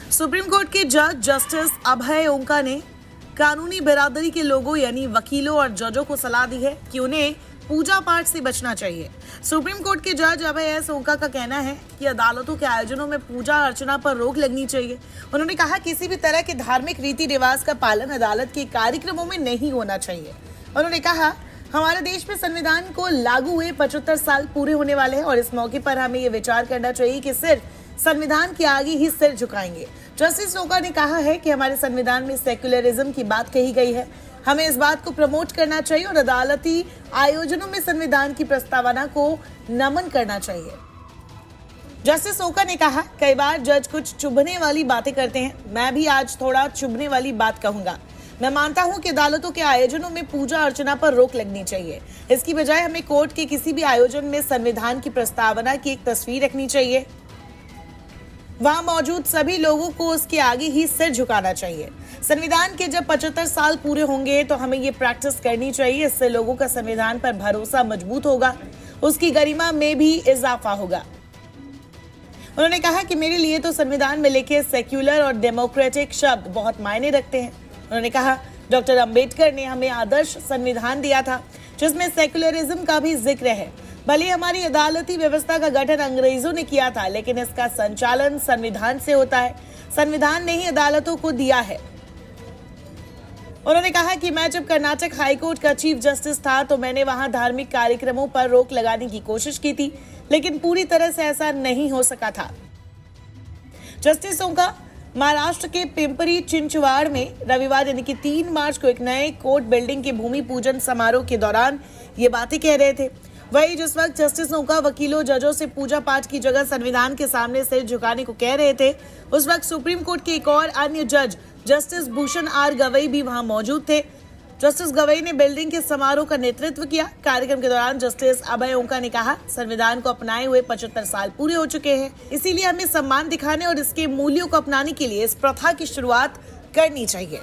Supreme court के जज justice अभय ओंका ने कानूनी बिरादरी के लोगों यानी वकीलों और जजों को सलाह दी है कि उन्हें पूजा पाठ से बचना चाहिए। सुप्रीम कोर्ट के जज अभय एस ओंका का कहना है कि अदालतों के आयोजनों में पूजा अर्चना पर रोक लगनी चाहिए। उन्होंने कहा किसी भी तरह के धार्मिक रीति रिवाज का पालन अदालत के कार्यक्रमों में नहीं होना चाहिए। उन्होंने कहा हमारे देश में संविधान को लागू हुए 75 साल पूरे होने वाले हैं और इस मौके पर हमें ये विचार करना चाहिए कि सिर्फ संविधान के आगे ही सिर झुकाएंगे। जस्टिस ओंका ने कहा है कि हमारे संविधान में सेक्युलरिज्म की बात कही गई है, हमें इस बात को प्रमोट करना चाहिए और अदालती आयोजनों में संविधान की प्रस्तावना को नमन करना चाहिए। जस्टिस ओंका ने कहा कई बार जज कुछ चुभने वाली बातें करते हैं, मैं भी आज थोड़ा चुभने वाली बात कहूंगा। मैं मानता हूं कि अदालतों के आयोजनों में पूजा अर्चना पर रोक लगनी चाहिए। इसकी बजाय हमें कोर्ट के किसी भी आयोजन में संविधान की प्रस्तावना की एक तस्वीर रखनी चाहिए। वहां मौजूद सभी लोगों को उसके आगे ही सिर झुकाना चाहिए। संविधान के जब 75 साल पूरे होंगे तो हमें ये प्रैक्टिस करनी चाहिए। इससे लोगों का संविधान पर भरोसा मजबूत होगा, उसकी गरिमा में भी इजाफा होगा। उन्होंने कहा कि मेरे लिए तो संविधान में लिखे सेक्युलर और डेमोक्रेटिक शब्द बहुत मायने रखते हैं। उन्होंने कहा डॉक्टर अंबेडकर ने हमें आदर्श संविधान दिया था जिसमें सेक्युलरिज्म का भी जिक्र है। भले हमारी अदालती व्यवस्था का गठन अंग्रेजों ने किया था, लेकिन इसका संचालन संविधान से होता है। संविधान ने ही अदालतों को दिया है। उन्होंने कहा कि मैं जब कर्नाटक हाईकोर्ट का चीफ जस्टिस था तो मैंने वहां धार्मिक कार्यक्रमों पर रोक लगाने की कोशिश की थी, लेकिन पूरी तरह से ऐसा नहीं हो सका था। जस्टिस ओंका महाराष्ट्र के पिंपरी चिंचवाड़ में रविवार यानी कि 3 मार्च को एक नए कोर्ट बिल्डिंग के भूमि पूजन समारोह के दौरान ये बातें कह रहे थे। वही जिस वक्त जस्टिस ओंका वकीलों जजों से पूजा पाठ की जगह संविधान के सामने सिर झुकाने को कह रहे थे, उस वक्त सुप्रीम कोर्ट के एक और अन्य जज जस्टिस भूषण आर गवई भी वहां मौजूद थे। जस्टिस गवई ने बिल्डिंग के समारोह का नेतृत्व किया। कार्यक्रम के दौरान जस्टिस अभय ओंका ने कहा संविधान को अपनाए हुए 75 साल पूरे हो चुके हैं, इसीलिए हमें सम्मान दिखाने और इसके मूल्यों को अपनाने के लिए इस प्रथा की शुरुआत करनी चाहिए।